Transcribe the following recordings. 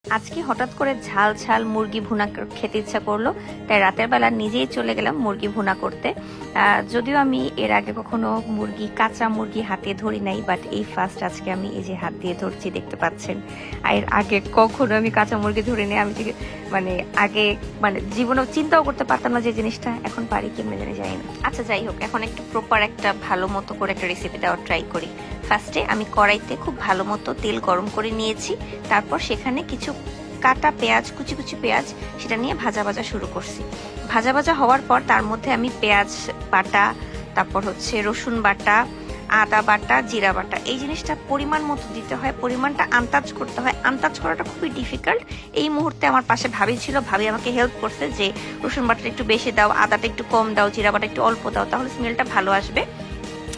আজকে হঠাৎ করে ঝাল ঝাল মুরগি ভুনা খেতে ইচ্ছা করলো, তাই রাতের বেলা নিজেই চলে গেলাম মুরগি ভুনা করতে। যদিও আমি এর আগে কখনো কাঁচা মুরগি হাতে ধরি নাই, বাট এই ফার্স্ট আজকে আমি এই যে হাত দিয়ে ধরছি, দেখতে পাচ্ছেন। এর আগে কখনো আমি কাঁচা মুরগি ধরিনি। আমি আগে জীবনেও চিন্তাও করতে পারতাম না যে জিনিসটা, এখন পারি কেমনে জানি যাই না। আচ্ছা যাই হোক, এখন একটু প্রপার একটা ভালো মতো করে একটা রেসিপি দেওয়ার ট্রাই করি। ফার্স্টে আমি কড়াইতে খুব ভালো মতো তেল গরম করে নিয়েছি, তারপর সেখানে কিছু কাটা পেঁয়াজ, কুচি কুচি পেঁয়াজ, সেটা নিয়ে ভাজা ভাজা শুরু করছি। ভাজা ভাজা হওয়ার পর তার মধ্যে আমি পেঁয়াজ বাটা, তারপর রসুন বাটা, আদা বাটা, জিরা বাটা, এই জিনিসটা পরিমাণ মতো দিতে হয়, পরিমাণটা আন্দাজ করতে হয়। আন্দাজ করাটা খুবই ডিফিকাল্ট। এই মুহূর্তে আমার পাশে ভাবি ছিল, ভাবি আমাকে হেল্প করছে যে রসুন বাটাটা একটু বেশি দাও, আদাটা একটু কম দাও, জিরা বাটা একটু অল্প দাও, তাহলে স্মেলটা ভালো আসবে।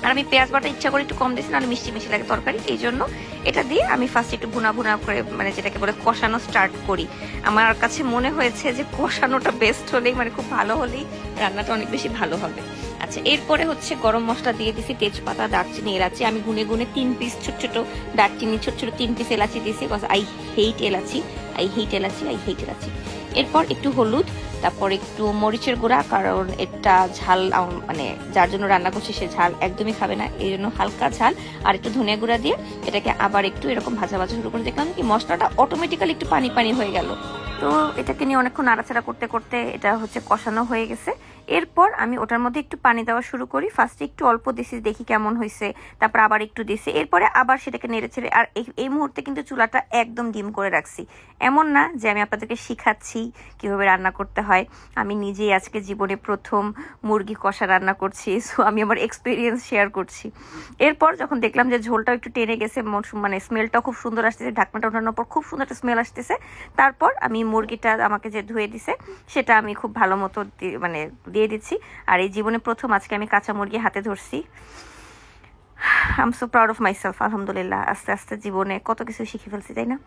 আর আমি পেঁয়াজ বাটা ইচ্ছা করে একটু কম দিয়েছি, নাহলে মিষ্টি মিষ্টি লাগে তরকারি, এই জন্য এটা দিয়ে আমি ফার্স্ট একটু ভুনা ভুনা করে যেটাকে বলে কষানো স্টার্ট করি। আমার কাছে মনে হয়েছে যে কষানোটা বেস্ট হলেই খুব ভালো হলেই রান্নাটা অনেক বেশি ভালো হবে। আচ্ছা, এরপরে গরম মশলা দিয়ে দিছি, তেজপাতা, দারচিনি, এলাচি। আমি গুনে গুনে 3 পিস ছোট ছোট দারচিনি, ছোট ছোট 3 পিস এলাচি দিয়েছি। আই হেইট এলাচি, আই হেইট এলাচি, আই হেইট এলাচি। এরপর একটু হলুদ, তারপর একটু মরিচের গুঁড়া, কারণ এটা ঝাল যার জন্য রান্না করছি সে ঝাল একদমই খাবে না, এই জন্য হালকা ঝাল। আর একটু ধনিয়া গুঁড়া দিয়ে এটাকে আবার একটু এরকম ভাজা ভাজা শুরু করে। দেখলাম কি মশলাটা অটোমেটিক্যালি একটু পানি পানি হয়ে গেল। তো এটাকে নিয়ে অনেকক্ষণ নাড়াচাড়া করতে করতে এটা কষানো হয়ে গেছে। এরপর আমি ওটার মধ্যে একটু পানি দেওয়া শুরু করি। ফার্স্টে একটু অল্প দিছি, দেখি কেমন হয়েছে, তারপর আবার একটু দিছি, এরপরে আবার সেটাকে নেড়ে ছেড়ে। আর এই মুহূর্তে কিন্তু চুলাটা একদম ডিম করে রাখছি। এমন না যে আমি আপনাদেরকে শিখাচ্ছি কিভাবে রান্না করতে হয়, আমি নিজেই আজকে জীবনে প্রথম মুরগি কষা রান্না করছি, সো আমি আমার এক্সপিরিয়েন্স শেয়ার করছি। এরপর যখন দেখলাম যে ঝোলটা একটু টেনে গেছে, স্মেলটা খুব সুন্দর আসতেছে, ঢাকনাটা ওঠানোর পর খুব সুন্দর একটা স্মেল আসতেছে, তারপর আমি মুরগিটা আমাকে যে ধুয়ে দিছে সেটা আমি খুব ভালো মতো দিয়ে দিচ্ছি। আর এই জীবনে প্রথম আজকে আমি কাঁচা মুরগি হাতে ধরছি। I am so proud of myself. আলহামদুলিল্লাহ, আস্তে আস্তে জীবনে কত কিছু শিখে ফেলছি, তাই না?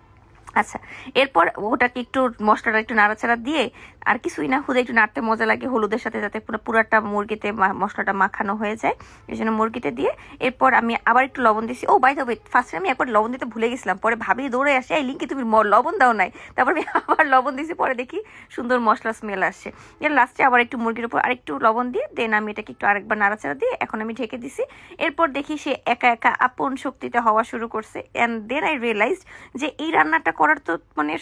আচ্ছা, এরপর ওটাকে একটু মশলাটা একটু নাড়াচাড়া দিয়ে, আর কিছুই না, খুদে একটু নাড়তে মজা লাগে হলুদের সাথে, যাতে পুরাটা মুরগিতে মশলাটা মাখানো হয়ে যায়, এই জন্য মুরগিতে দিয়ে। এরপর আমি আবার একটু লবণ দিয়েছি। ও বাই দ্য ওয়ে, ফার্স্টে আমি একবার লবণ দিতে ভুলে গেছিলাম, পরে ভাবি দৌড়ে আসে, এই লিঙ্কি তুমি লবণ দাও নাই, তারপর আমি আবার লবণ দিয়েছি, পরে দেখি সুন্দর মশলা স্মেল আসছে। এর লাস্টে আবার একটু মুরগির উপর আরেকটু লবণ দিয়ে দেন আমি এটাকে একটু আরেকবার নাড়াচাড়া দিয়ে এখন আমি ঢেকে দিছি। এরপর দেখি সে একা একা আপন শক্তিতে হওয়া শুরু করছে। অ্যান্ড দেন আই রিয়েলাইজড যে এই রান্নাটা করার তো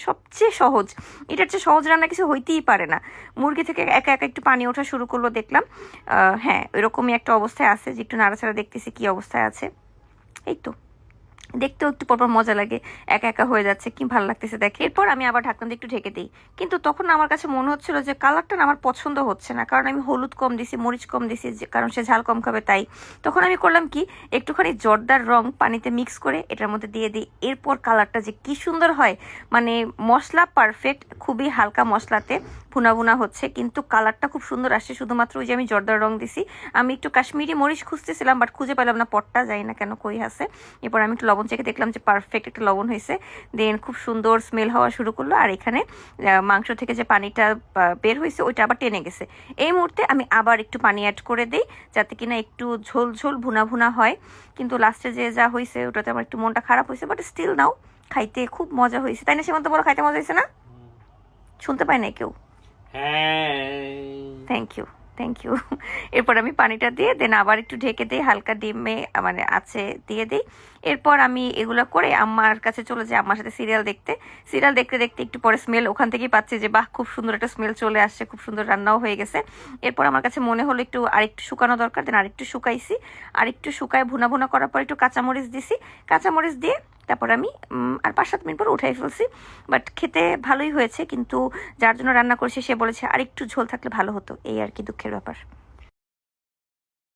সবচেয়ে সহজ, এটার চেয়ে সহজ রান্না কিছু হইতেই পারে না। মুরগি থেকে একা একা একটু পানি ওঠা শুরু করলো, দেখলাম হ্যাঁ এরকমই একটা অবস্থায় আছে, যে একটু নাড়াচাড়া দেখতেছি কি অবস্থায় আছে। এই তো দেখতেও একটু পরপর মজা লাগে, একা একা হয়ে যাচ্ছে, কি ভালো লাগতেছে দেখে। এরপর আমি আবার ঢাকনা দিয়ে একটু ঢেকে দিই, কিন্তু তখন আমার কাছে মনে হচ্ছিল যে কালারটা আমার পছন্দ হচ্ছে না, কারণ আমি হলুদ কম দিছি, মরিচ কম দিছি, কারণ সে ঝাল কম খাবে। তাই তখন আমি করলাম কি, একটুখানি জর্দার রং পানিতে মিক্স করে এটার মধ্যে দিয়ে দিই। এরপর কালারটা যে কি সুন্দর হয়, মশলা পারফেক্ট, খুবই হালকা মশলাতে ভুনা ভুনা হচ্ছে, কিন্তু কালারটা খুব সুন্দর আসছে, শুধুমাত্র ওই যে আমি জর্দার রং দিছি। আমি একটু কাশ্মীরি মরিচ খুঁজতেছিলাম, বাট খুঁজে পেলাম না, পটটা যাই না কেন কই আছে। এরপর আমি একটু লবণ চেখে দেখলাম যে পারফেক্ট একটা লবণ হয়েছে। দেন খুব সুন্দর স্মেল হওয়া শুরু করলো, আর এখানে মাংস থেকে যে পানিটা বের হয়েছে ওইটা আবার টেনে গেছে। এই মুহূর্তে আমি আবার একটু পানি অ্যাড করে দিই, যাতে কিনা একটু ঝোল ঝোল ভুনা ভুনা হয়। কিন্তু লাস্টে যে যা হয়েছে ওটাতে আমার একটু মনটা খারাপ হয়েছে, বাট স্টিল নাও খাইতে খুব মজা হয়েছে, তাই না সীমান্ত? বলো, খাইতে মজা হয়েছে না? শুনতে পাই না কেউ? Thank you, thank you. এরপর আমি পানিটা দিয়ে দেন আবার একটু ঢেকে দিই, হালকা ডিমে আছে দিয়ে দিই। এরপর আমি এগুলো করে আম্মার কাছে চলে যাই, আম্মার সাথে সিরিয়াল দেখতে দেখতে একটু পরে স্মেল ওখান থেকেই পাচ্ছি যে বাহ, খুব সুন্দর একটা স্মেল চলে আসছে, খুব সুন্দর রান্নাও হয়ে গেছে। এরপর আমার কাছে মনে হলো আরেকটু শুকানো দরকার, দেন আরেকটু শুকাইছি, আরেকটু শুকায় ভুনা ভুনা করার পর একটু কাঁচামরিচ দিছি, কাঁচামরিচ দিয়ে তারপর আমি আর 5-7 মিনিট পর উঠাই ফেলছি। বাট খেতে ভালোই হয়েছে, কিন্তু যার জন্য রান্না করছি সে বলেছে আর একটু ঝোল থাকলে ভালো হতো, এই আর কি দুঃখের ব্যাপার।